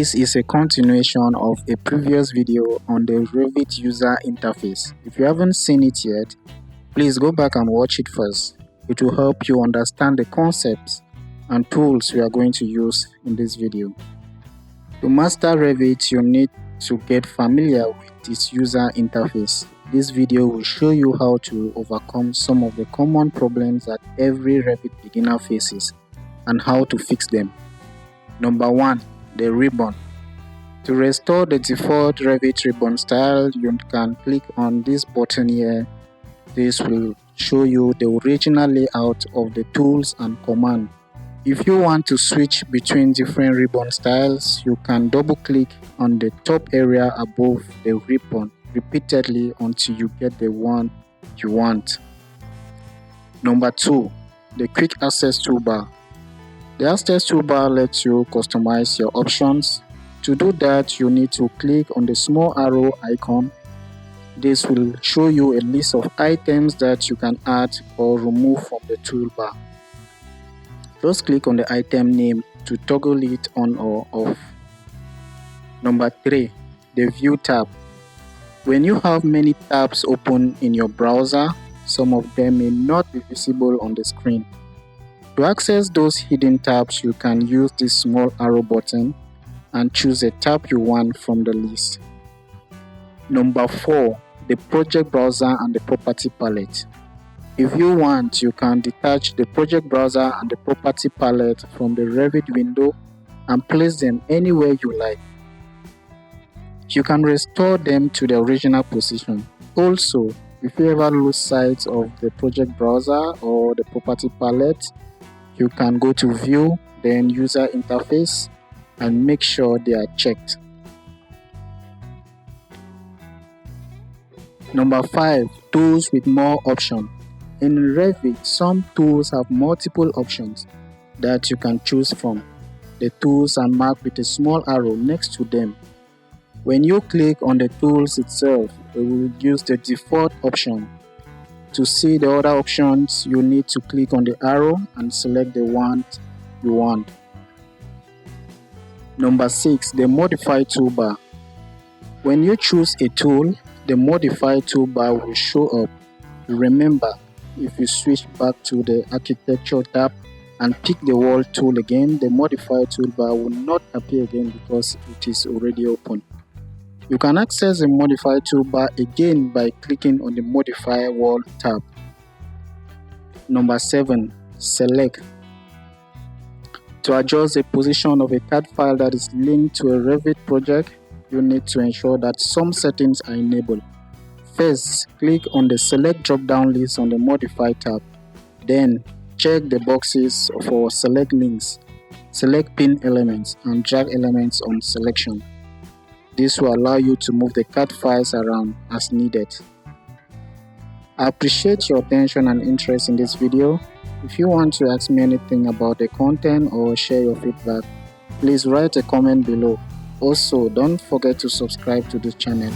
This is a continuation of a previous video on the Revit user interface. If you haven't seen it yet, please go back and watch it first. It will help you understand the concepts and tools we are going to use in this video. To master Revit, you need to get familiar with this user interface. This video will show you how to overcome some of the common problems that every Revit beginner faces and how to fix them. Number 1. The ribbon. To restore the default Revit ribbon style, you can click on this button here. This will show you the original layout of the tools and command. If you want to switch between different ribbon styles, you can double click on the top area above the ribbon repeatedly until you get the one you want. Number 2. The quick access toolbar. The access toolbar lets you customize your options. To do that, you need to click on the small arrow icon. This will show you a list of items that you can add or remove from the toolbar. Just click on the item name to toggle it on or off. Number 3. The View tab. When you have many tabs open in your browser, some of them may not be visible on the screen. To access those hidden tabs, you can use this small arrow button and choose a tab you want from the list. Number 4. The project browser and the property palette. If you want, you can detach the project browser and the property palette from the Revit window and place them anywhere you like. You can restore them to the original position. Also, if you ever lose sight of the project browser or the property palette, you can go to View, then User Interface, and make sure they are checked. Number 5. Tools with more options. In Revit, some tools have multiple options that you can choose from. The tools are marked with a small arrow next to them. When you click on the tools itself, it will use the default option. To see the other options, you need to click on the arrow and select the one you want. Number 6. The Modify toolbar. When you choose a tool, the Modify toolbar will show up. Remember, if you switch back to the Architecture tab and pick the Wall tool again, the Modify toolbar will not appear again because it is already open. You can access the Modify toolbar again by clicking on the Modify Wall tab. Number 7. Select. To adjust the position of a CAD file that is linked to a Revit project, you need to ensure that some settings are enabled. First, click on the Select drop-down list on the Modify tab. Then, check the boxes for Select Links, select Pin Elements, and drag elements on selection. This will allow you to move the CAD files around as needed. I appreciate your attention and interest in this video. If you want to ask me anything about the content or share your feedback, please write a comment below. Also, don't forget to subscribe to this channel.